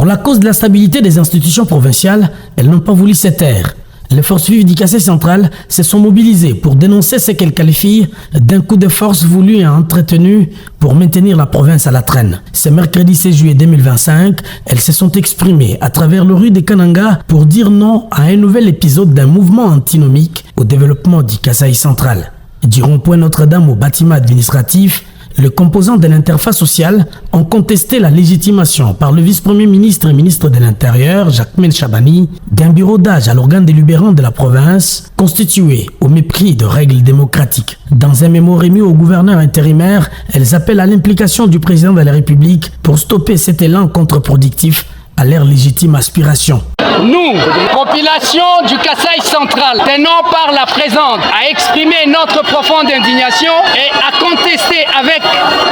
Pour la cause de la stabilité des institutions provinciales, elles n'ont pas voulu se taire. Les forces vives du Kasaï central se sont mobilisées pour dénoncer ce qu'elles qualifient d'un coup de force voulu et entretenu pour maintenir la province à la traîne. Ce mercredi 16 juillet 2025, elles se sont exprimées à travers le rue de Kananga pour dire non à un nouvel épisode d'un mouvement antinomique au développement du Kasaï central. Du rond-point Notre-Dame au bâtiment administratif, les composants de l'interface sociale ont contesté la légitimation par le vice-premier ministre et ministre de l'Intérieur, Jacquemain Chabani, d'un bureau d'âge à l'organe délibérant de la province, constitué au mépris de règles démocratiques. Dans un mémo remis au gouverneur intérimaire, elles appellent à l'implication du président de la République pour stopper cet élan contre-productif à leur légitime aspiration. Nous, population du Kasaï central, tenons par la présente à exprimer notre profonde indignation et à contester avec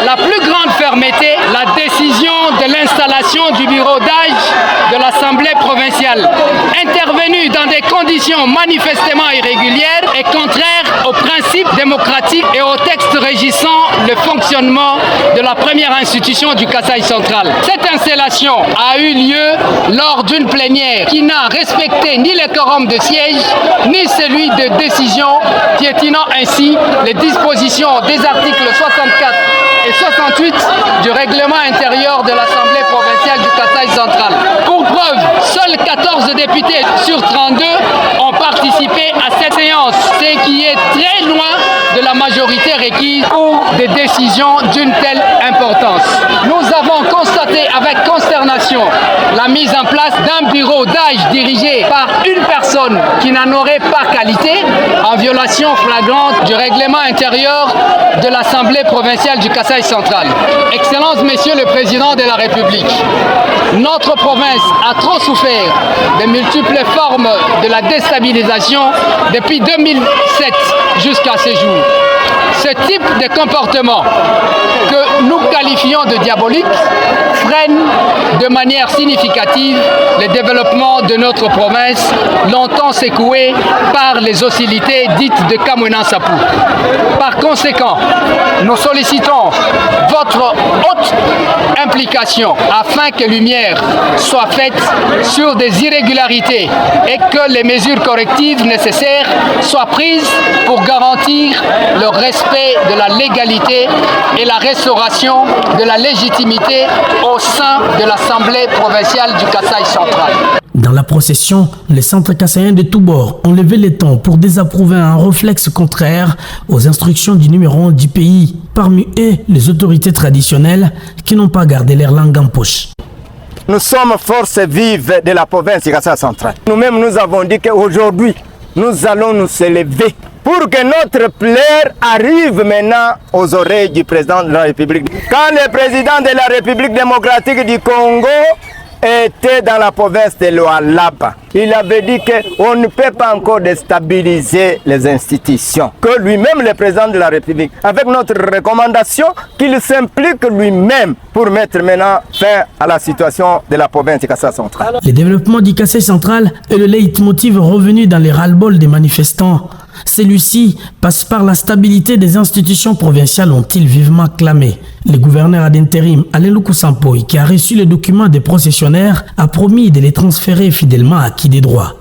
la plus grande fermeté la décision de l'installation du bureau d'âge de l'Assemblée provinciale, intervenue dans des conditions manifestement irrégulières et contraires aux principes démocratiques et aux textes régissant le fonctionnement de la première institution du Kasaï central. Cette installation a eu lieu lors d'une plénière qui n'a respecté ni le quorum de siège, ni celui de décision, piétinant ainsi les dispositions des articles 64 et 68 du règlement intérieur de l'Assemblée provinciale du Kasaï central. Pour preuve, seuls 14 députés sur 32 ont participé à cette séance, ce qui est très loin de la majorité requise pour des décisions d'une telle importance. Nous avons constaté avec consternation la mise en place d'un bureau d'âge dirigé par une personne qui n'en aurait pas qualité, en violation flagrante du règlement intérieur de l'Assemblée provinciale du Kasaï central. Excellences, Messieurs le Président de la République, notre province a trop souffert de multiples formes de la déstabilisation depuis 2007 jusqu'à ce jour. Ce type de comportement que nous qualifions de diabolique freine de manière significative le développement de notre province, longtemps secouée par les hostilités dites de Kamwena-Sapu. Par conséquent, nous sollicitons votre haute implication afin que lumière soit faite sur des irrégularités et que les mesures correctives nécessaires soient prises pour garantir le respect de la légalité et la restauration de la légitimité au sein de l'Assemblée provinciale du Kasaï central. Dans la procession, les centres kassaïens de tous bords ont levé les tons pour désapprouver un réflexe contraire aux instructions du numéro 1 du pays. Parmi eux, les autorités traditionnelles qui n'ont pas gardé leur langue en poche. Nous sommes forces vives de la province du Kasaï central. Nous-mêmes, nous avons dit qu'aujourd'hui, nous allons nous élever pour que notre plaire arrive maintenant aux oreilles du président de la République. Quand le président de la République démocratique du Congo était dans la province de Lualaba, il avait dit qu'on ne peut pas encore déstabiliser les institutions. Que lui-même, le président de la République, avec notre recommandation, qu'il s'implique lui-même pour mettre maintenant fin à la situation de la province du Kasaï central. Le développement du Kasaï central est le leitmotiv revenu dans les ras-le-bol des manifestants. Celui-ci passe par la stabilité des institutions provinciales, ont-ils vivement clamé. Le gouverneur d'intérim Alain Lukusampoy, qui a reçu les documents des processionnaires, a promis de les transférer fidèlement à qui des droits.